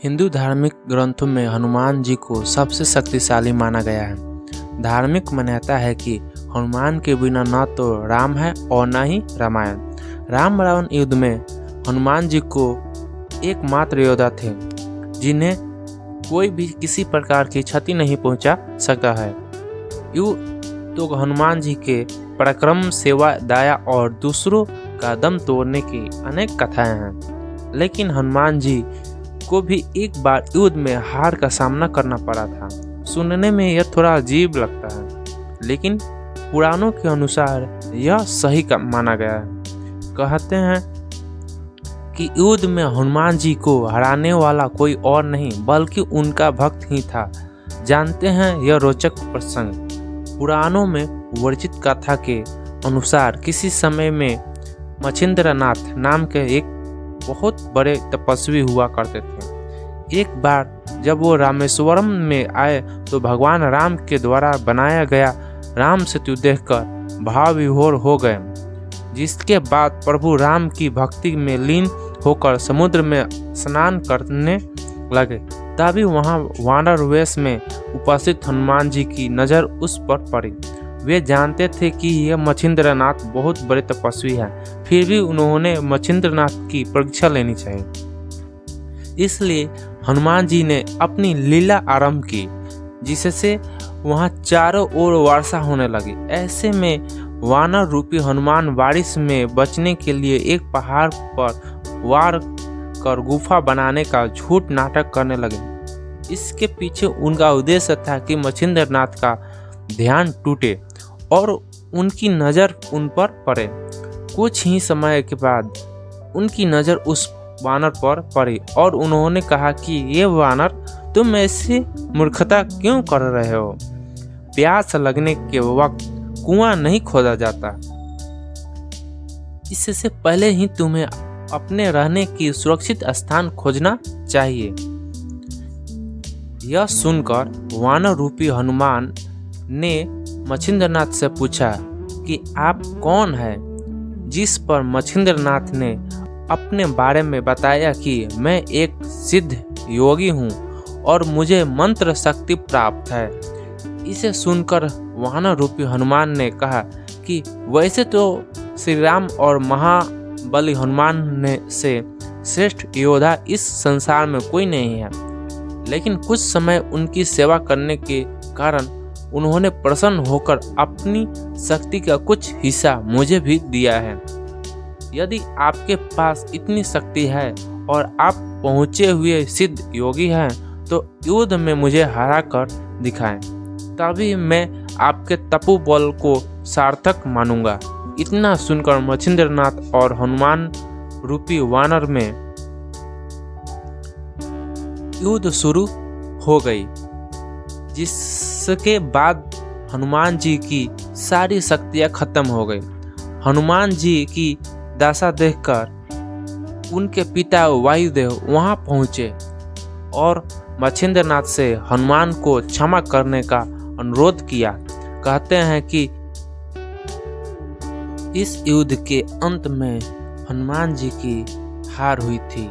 हिंदू धार्मिक ग्रंथों में हनुमान जी को सबसे शक्तिशाली माना गया है। धार्मिक मान्यता है कि हनुमान के बिना न तो राम है और न ही रामायण। राम रावण युद्ध में हनुमान जी को एकमात्र योद्धा थे जिन्हें कोई भी किसी प्रकार की क्षति नहीं पहुंचा सकता है। यूँ तो हनुमान जी के पराक्रम, सेवा, दया और दूसरों का दम तोड़ने की अनेक कथाएं हैं, लेकिन हनुमान जी को भी एक बार युद्ध में हार का सामना करना पड़ा था। सुनने में यह थोड़ा अजीब लगता है, लेकिन पुराणों के अनुसार यह सही का माना गया है। कहते हैं कि युद्ध में हनुमान जी को हराने वाला कोई और नहीं बल्कि उनका भक्त ही था। जानते हैं यह रोचक प्रसंग। पुराणों में वर्णित कथा के अनुसार किसी समय में मच्छिंद्रनाथ नाम के एक बहुत बड़े तपस्वी हुआ करते थे। एक बार जब वो रामेश्वरम में आए तो भगवान राम के द्वारा बनाया गया राम सेतु देखकर भाव विभोर हो गए, जिसके बाद प्रभु राम की भक्ति में लीन होकर समुद्र में स्नान करने लगे। तभी वहां वानर वेश में उपस्थित हनुमान जी की नज़र उस पर पड़ी। वे जानते थे कि यह मच्छिंद्रनाथ बहुत बड़े तपस्वी हैं, फिर भी उन्होंने मच्छिंद्रनाथ की परीक्षा लेनी चाहिए। इसलिए हनुमान जी ने अपनी लीला आरंभ की, जिससे वहां चारों ओर वर्षा होने लगी। ऐसे में वानर रूपी हनुमान बारिश में बचने के लिए एक पहाड़ पर वार कर गुफा बनाने का झूठ नाटक करने लगे। इसके पीछे उनका उद्देश्य था कि मच्छिंद्रनाथ का ध्यान टूटे और उनकी नज़र उन पर पड़े। कुछ ही समय के बाद उनकी नज़र उस वानर पर पड़ी और उन्होंने कहा कि ये वानर, तुम ऐसी मूर्खता क्यों कर रहे हो? प्यास लगने के वक्त कुआं नहीं खोदा जाता। इससे पहले ही तुम्हें अपने रहने की सुरक्षित स्थान खोजना चाहिए। यह सुनकर वानर रूपी हनुमान ने मच्छिंद्रनाथ से पूछा कि आप कौन हैं? जिस पर मच्छिंद्रनाथ ने अपने बारे में बताया कि मैं एक सिद्ध योगी हूँ और मुझे मंत्र शक्ति प्राप्त है। इसे सुनकर वानर रूपी हनुमान ने कहा कि वैसे तो श्री राम और महाबली हनुमान ने से श्रेष्ठ योद्धा इस संसार में कोई नहीं है, लेकिन कुछ समय उनकी सेवा करने के कारण उन्होंने प्रसन्न होकर अपनी शक्ति का कुछ हिस्सा मुझे भी दिया है। यदि आपके पास इतनी शक्ति है और आप पहुँचे हुए सिद्ध योगी हैं, तो युद्ध में मुझे हरा कर दिखाएं, तभी मैं आपके तपोबल को सार्थक मानूंगा। इतना सुनकर मच्छिंद्रनाथ और हनुमान रूपी वानर में युद्ध शुरू हो गई, जिसके बाद हनुमान जी की सारी शक्तियां खत्म हो गई। हनुमान जी की दशा देखकर उनके पिता वायुदेव वहां पहुंचे और मच्छिंद्रनाथ से हनुमान को क्षमा करने का अनुरोध किया। कहते हैं कि इस युद्ध के अंत में हनुमान जी की हार हुई थी।